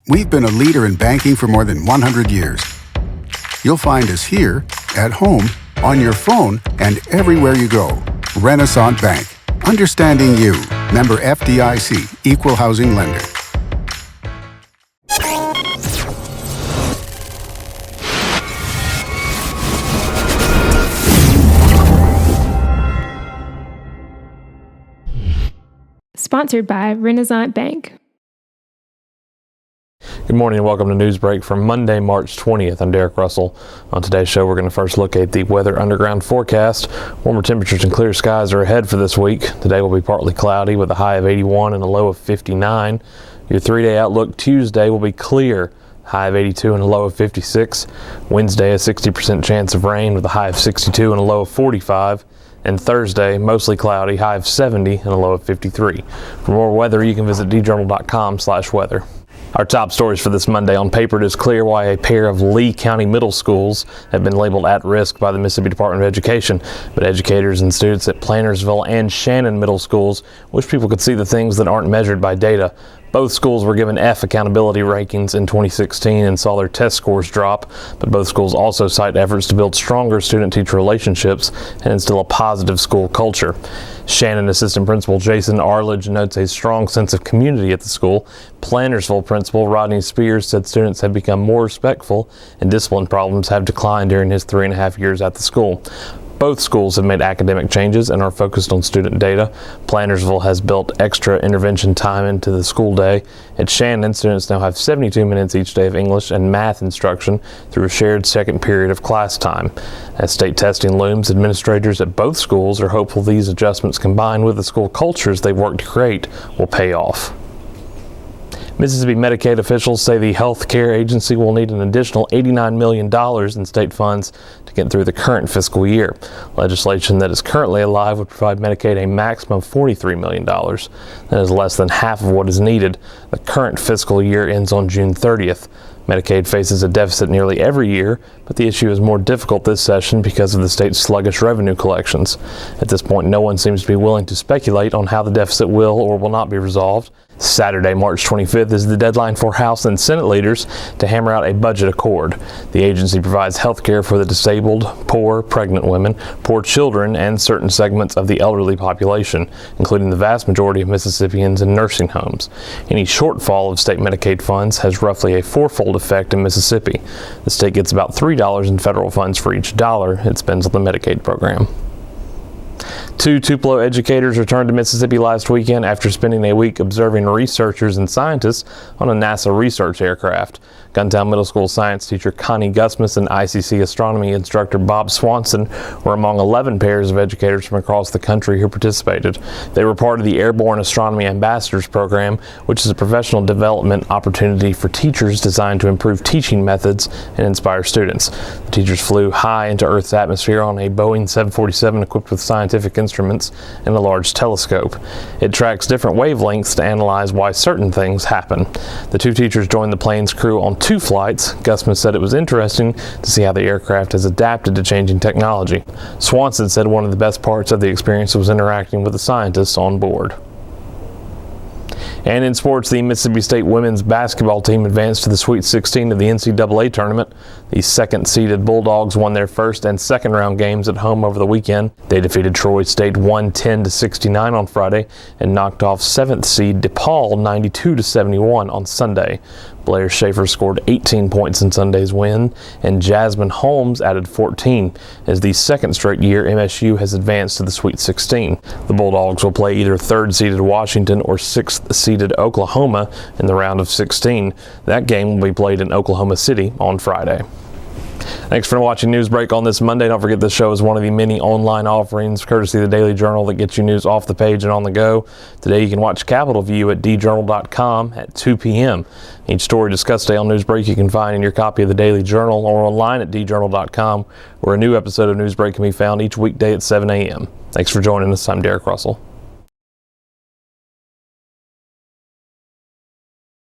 We've been a leader in banking for more than 100 years. You'll find us here, at home, on your phone, and everywhere you go. Renaissance Bank. Understanding you. Member FDIC. Equal housing lender. Sponsored by Renaissance Bank. Good morning and welcome to Newsbreak for Monday, March 20th. I'm Derek Russell. On today's show, we're going to first look at the Weather Underground forecast. Warmer temperatures and clear skies are ahead for this week. Today will be partly cloudy with a high of 81 and a low of 59. Your 3-day outlook Tuesday will be clear, high of 82 and a low of 56. Wednesday, a 60% chance of rain with a high of 62 and a low of 45. And Thursday, mostly cloudy, high of 70 and a low of 53. For more weather, you can visit djournal.com/weather. Our top stories for this Monday. On paper, it is clear why a pair of Lee County middle schools have been labeled at risk by the Mississippi Department of Education. But educators and students at Plantersville and Shannon middle schools wish people could see the things that aren't measured by data. Both schools were given F accountability rankings in 2016 and saw their test scores drop, but both schools also cite efforts to build stronger student-teacher relationships and instill a positive school culture. Shannon Assistant Principal Jason Arledge notes a strong sense of community at the school. Plantersville Principal Rodney Spears said students have become more respectful and discipline problems have declined during his 3.5 years at the school. Both schools have made academic changes and are focused on student data. Plantersville has built extra intervention time into the school day. At Shannon, students now have 72 minutes each day of English and math instruction through a shared second period of class time. As state testing looms, administrators at both schools are hopeful these adjustments combined with the school cultures they've worked to create will pay off. Mississippi Medicaid officials say the health care agency will need an additional $89 million in state funds to get through the current fiscal year. Legislation that is currently alive would provide Medicaid a maximum of $43 million. That is less than half of what is needed. The current fiscal year ends on June 30th. Medicaid faces a deficit nearly every year, but the issue is more difficult this session because of the state's sluggish revenue collections. At this point, no one seems to be willing to speculate on how the deficit will or will not be resolved. Saturday, March 25th is the deadline for House and Senate leaders to hammer out a budget accord. The agency provides health care for the disabled, poor, pregnant women, poor children, and certain segments of the elderly population, including the vast majority of Mississippians in nursing homes. Any shortfall of state Medicaid funds has roughly a fourfold effect in Mississippi. The state gets about $3 in federal funds for each dollar it spends on the Medicaid program. Two Tupelo educators returned to Mississippi last weekend after spending a week observing researchers and scientists on a NASA research aircraft. Guntown Middle School science teacher Connie Gusmus and ICC astronomy instructor Bob Swanson were among 11 pairs of educators from across the country who participated. They were part of the Airborne Astronomy Ambassadors Program, which is a professional development opportunity for teachers designed to improve teaching methods and inspire students. The teachers flew high into Earth's atmosphere on a Boeing 747 equipped with scientific instruments and a large telescope. It tracks different wavelengths to analyze why certain things happen. The two teachers joined the plane's crew on 2 flights. Gusman said it was interesting to see how the aircraft has adapted to changing technology. Swanson said one of the best parts of the experience was interacting with the scientists on board. And in sports, the Mississippi State women's basketball team advanced to the Sweet 16 of the NCAA tournament. The second-seeded Bulldogs won their first and second round games at home over the weekend. They defeated Troy State 110-69 on Friday and knocked off 7th seed DePaul 92-71 on Sunday. Blair Schaefer scored 18 points in Sunday's win, and Jasmine Holmes added 14. As the second straight year MSU has advanced to the Sweet 16. The Bulldogs will play either third-seeded Washington or sixth-seeded Oklahoma in the round of 16. That game will be played in Oklahoma City on Friday. Thanks for watching Newsbreak on this Monday. Don't forget this show is one of the many online offerings courtesy of the Daily Journal that gets you news off the page and on the go. Today you can watch Capitol View at djournal.com at 2 p.m. Each story discussed today on Newsbreak you can find in your copy of the Daily Journal or online at djournal.com, where a new episode of Newsbreak can be found each weekday at 7 a.m. Thanks for joining us. I'm Derek Russell.